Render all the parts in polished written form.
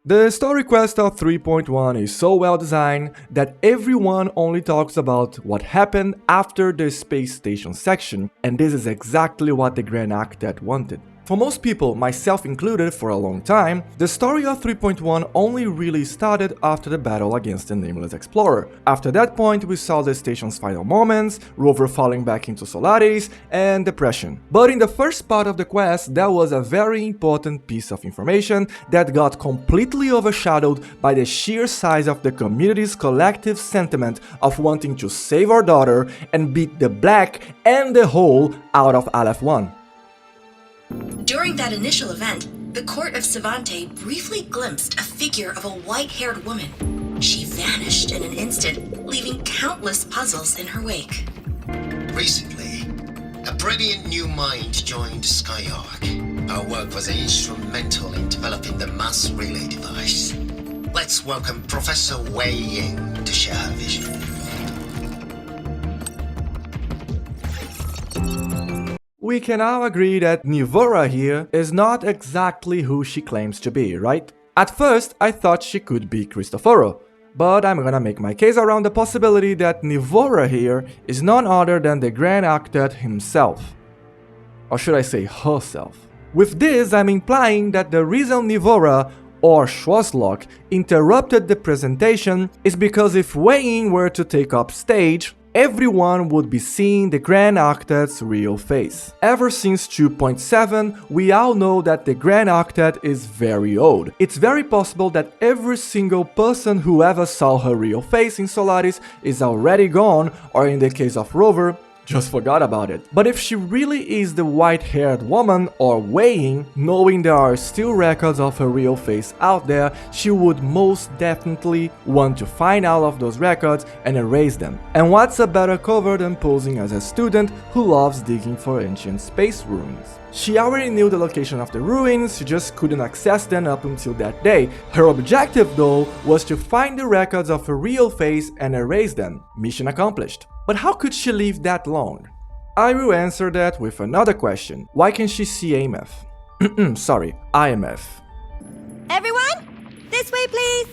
The story quest of 3.1 is so well designed that everyone only talks about what happened after the space station section, and this is exactly what the Grand Octet wanted. For most people, myself included for a long time, the story of 3.1 only really started after the battle against the Nameless Explorer. After that point, we saw the station's final moments, Rover falling back into Solaris, and depression. But in the first part of the quest, there was a very important piece of information that got completely overshadowed by the sheer size of the community's collective sentiment of wanting to save our daughter and beat the black and the whole out of Aleph 1. During that initial event, the court of Savante briefly glimpsed a figure of a white-haired woman. She vanished in an instant, leaving countless puzzles in her wake. Recently, a brilliant new mind joined Skyark. Our work was instrumental in developing the mass relay device. Let's welcome Professor Wei Ying to share her vision. We can all agree that Nivora here is not exactly who she claims to be, right? At first, I thought she could be Cristoforo, but I'm gonna make my case around the possibility that Nivora here is none other than the Grand Octet himself. Or should I say herself? With this, I'm implying that the reason Nivora or Schwarzlock interrupted the presentation is because if Wei Ying were to take up stage, everyone would be seeing the Grand Octet's real face. Ever since 2.7, we all know that the Grand Octet is very old. It's very possible that every single person who ever saw her real face in Solaris is already gone, or in the case of Rover, just forgot about it. But if she really is the white-haired woman or Wei Ying, knowing there are still records of her real face out there, she would most definitely want to find all of those records and erase them. And what's a better cover than posing as a student who loves digging for ancient space ruins? She already knew the location of the ruins, she just couldn't access them up until that day. Her objective though was to find the records of her real face and erase them. Mission accomplished. But how could she live that long? I will answer that with another question. Why can she see AMF? Sorry, IMF. Everyone, this way please!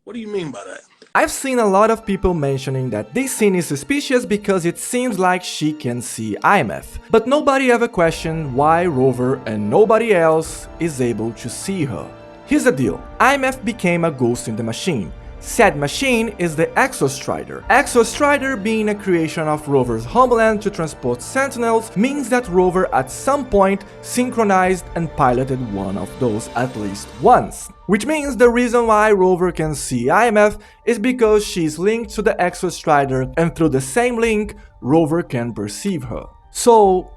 What do you mean by that? I've seen a lot of people mentioning that this scene is suspicious because it seems like she can see IMF. But nobody ever questioned why Rover and nobody else is able to see her. Here's the deal. IMF became a ghost in the machine. Said machine is the Exo Strider. Exo Strider, being a creation of Rover's homeland to transport sentinels, means that Rover at some point synchronized and piloted one of those at least once. Which means the reason why Rover can see IMF is because she's linked to the Exo Strider, and through the same link, Rover can perceive her. So,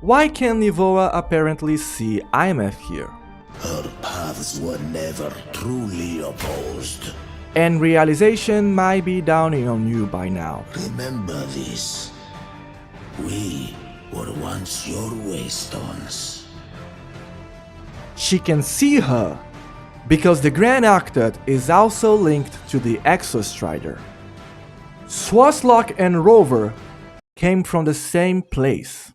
why can Nivora apparently see IMF here? Her paths were never truly opposed. And realization might be dawning on you by now. Remember this. We were once your waystones. She can see her because the Grand Octet is also linked to the Exo Strider. Schwarzlock and Rover came from the same place.